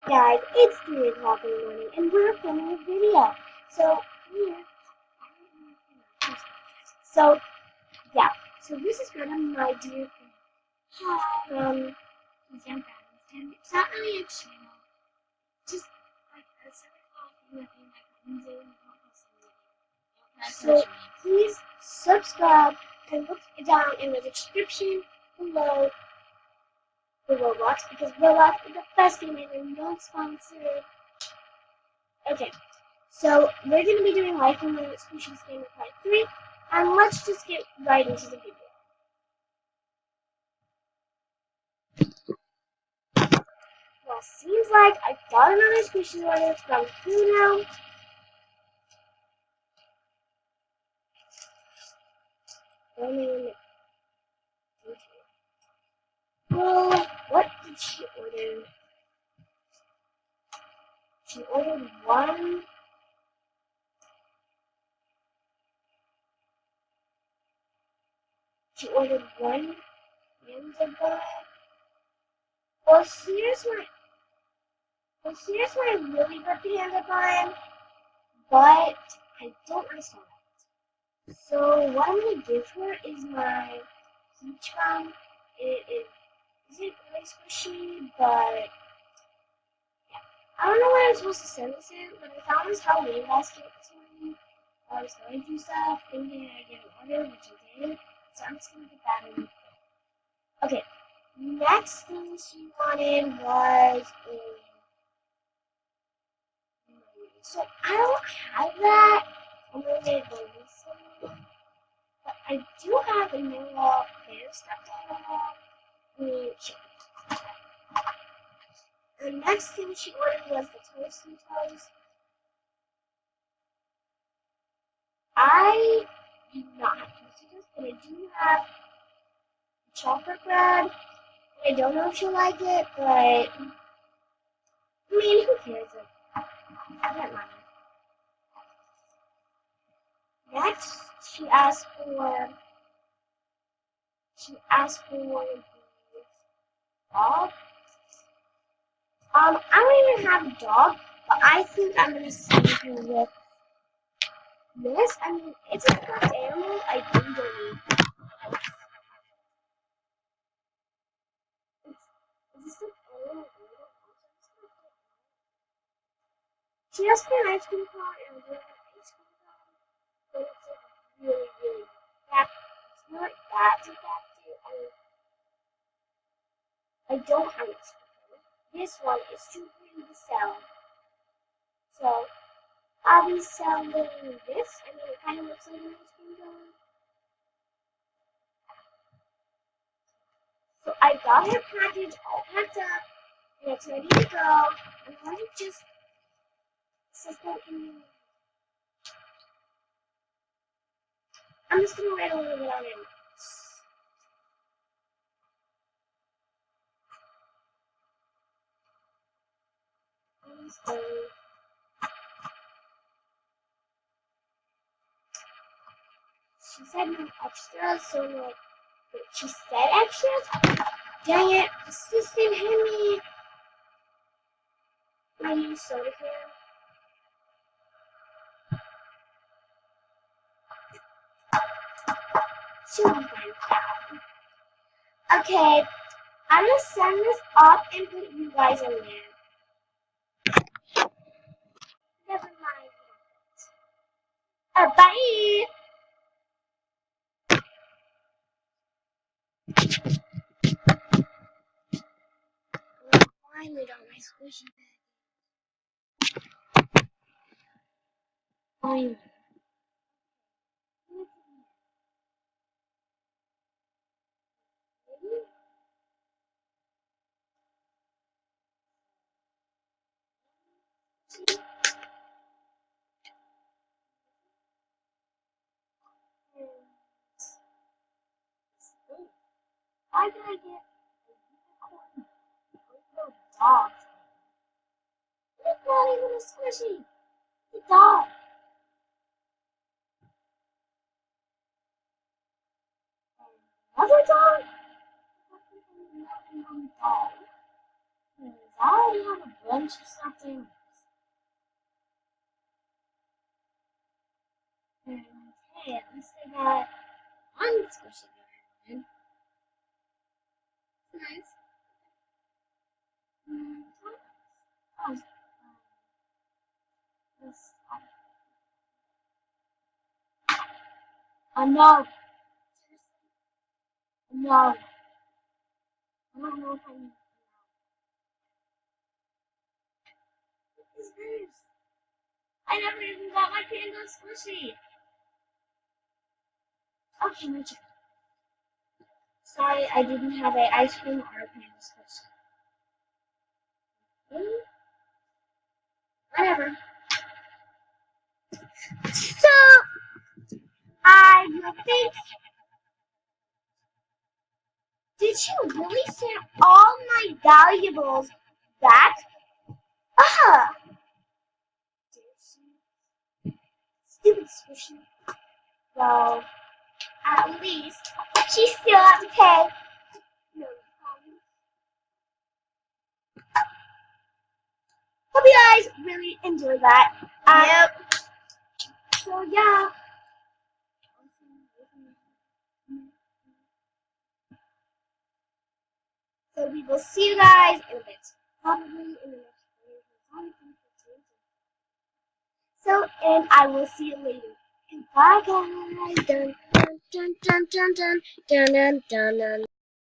Guys, it's 3 o'clock in the morning and we're filming a video. So, here, so, yeah. So this is Greta, my dear friend. Hi. He's Young Friends. And it's not really a channel. Just like a 7 o'clock thing that comes in and post a video. So, please subscribe and look down in the description below for Roblox because Roblox is the best game and they're not sponsored. Okay. So we're going to be doing Life in the Species Game of Part 3, and let's just get right into the video. Well, seems like I got another species order from Pluto. Well, what did she order? She ordered one. She ordered one Zanzibar. Well, here's my really good panda bun, but I don't understand that. So what I'm gonna give her is my peach bun. It isn't really squishy, but yeah. I don't know where I'm supposed to send this in, but I found this Halloween basket this morning. I was going through stuff, thinking I'd get an order, which I did. So I'm just gonna get that in. Okay. Next thing she wanted was a. So I don't have that. I'm gonna get this. But I do have a new bear stuffed animal. The next thing she ordered was the Toasty Toast. I do not have Toasty Toast, but I do have chocolate bread. I don't know if she'll like it, but I mean, who cares? I don't mind. Next, she asked for the dog. I don't even have a dog, but I think I'm gonna save her with this. I mean, it's a stuffed animal. I really don't need. Is this stuffed animal? She asked for an ice cream cone, and I don't have an ice cream cone, but it's like really, really fat. It's not that defective. I don't have an ice cream cone. This one is too pretty to sell. So, I'll be selling this. I mean, it kind of looks like an ice cream cone. So, I got her package all packed up, and it's ready to go. I'm going to just set that in. I'm just going to write a little bit on it. So, she said no extras, so like, she said extras? Dang it, assistant, hand me my new soda can. She'll be fine with that. Okay, I'm gonna send this up and put you guys in there. Never mind. Bye! Finally got my squishy bag. Finally. I gotta get a unicorn little dog. It's not even a squishy. It's a dog. Another dog? Dog. I already have a bunch of stuffed animals. And hey, at least I got one squishy guy. Nice. Oh, this. No. No. I don't know if I need what is this? I never even got my panda squishy. Okay, my turn. Sorry, I didn't have a ice cream or a panda squishy. Whatever. So, I think, did you really send all my valuables back? Ah! Stupid squishy. Well, at least she still has to pay. No problem. Hope you guys really enjoyed that. Yep. So, yeah. So we will see you guys in a bit. Probably in the next video. So, and I will see you later. And bye guys. Dun dun dun dun dun dun dun dun dun.